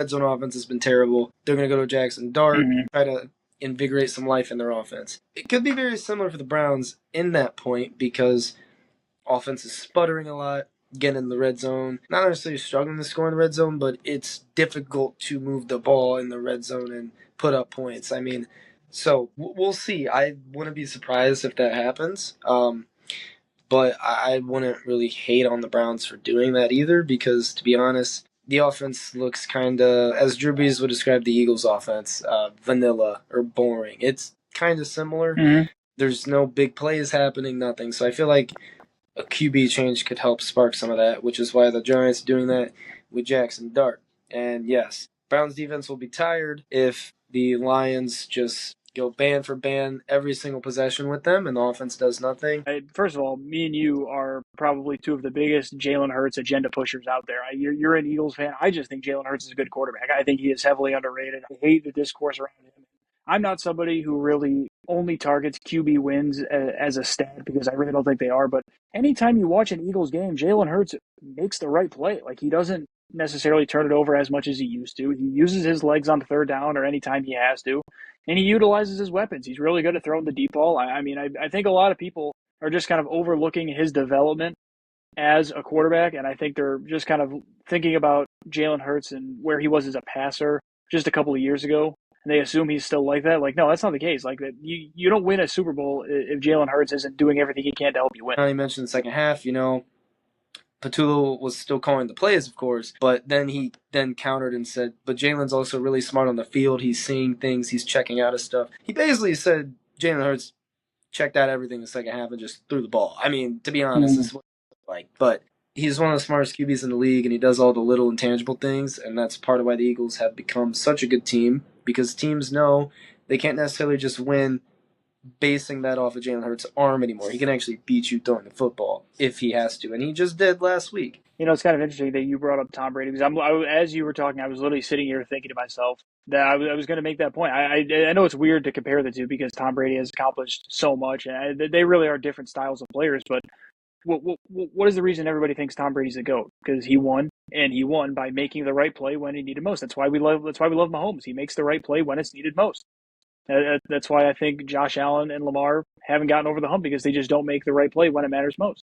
red zone offense has been terrible. They're going to go to Jackson Dart, Mhm. try to invigorate some life in their offense. It could be very similar for the Browns in that point because offense is sputtering a lot, getting in the red zone. Not necessarily struggling to score in the red zone, but it's difficult to move the ball in the red zone and put up points. I mean, so we'll see. I wouldn't be surprised if that happens. But I wouldn't really hate on the Browns for doing that either because, to be honest, the offense looks kind of, as Drew Brees would describe the Eagles' offense, vanilla or boring. It's kind of similar. Mhm. There's no big plays happening, nothing. So I feel like a QB change could help spark some of that, which is why the Giants are doing that with Jackson Dart. And yes, Browns defense will be tired if the Lions just go band for band every single possession with them and the offense does nothing. First of all, me and you are probably two of the biggest Jalen Hurts agenda pushers out there. You're an Eagles fan. I just think Jalen Hurts is a good quarterback. I think he is heavily underrated. I hate the discourse around him. I'm not somebody who really only targets QB wins as a stat because I really don't think they are. But anytime you watch an Eagles game, Jalen Hurts makes the right play. Like, he doesn't necessarily turn it over as much as he used to. He uses his legs on third down or anytime he has to, and he utilizes his weapons. He's really good at throwing the deep ball. I think a lot of people are just kind of overlooking his development as a quarterback, and I think they're just kind of thinking about Jalen Hurts and where he was as a passer just a couple of years ago, and they assume he's still like that. Like, no, that's not the case. Like, that you don't win a Super Bowl if Jalen Hurts isn't doing everything he can to help you win. You mentioned the second half, Patullo was still calling the plays, of course, but then he then countered and said, but Jalen's also really smart on the field. He's seeing things. He's checking out his stuff. He basically said Jalen Hurts checked out everything in the second half and just threw the ball. I mean, to be honest, this is what it looked like. But he's one of the smartest QBs in the league, and he does all the little intangible things, and that's part of why the Eagles have become such a good team because teams know they can't necessarily just win basing that off of Jalen Hurts' arm anymore. He can actually beat you throwing the football if he has to, and he just did last week. It's kind of interesting that you brought up Tom Brady because as you were talking, I was literally sitting here thinking to myself that I was going to make that point. I know it's weird to compare the two because Tom Brady has accomplished so much, and they really are different styles of players. But what is the reason everybody thinks Tom Brady's the GOAT? Because he won, and he won by making the right play when he needed most. That's why we love Mahomes. He makes the right play when it's needed most. That's why I think Josh Allen and Lamar haven't gotten over the hump because they just don't make the right play when it matters most.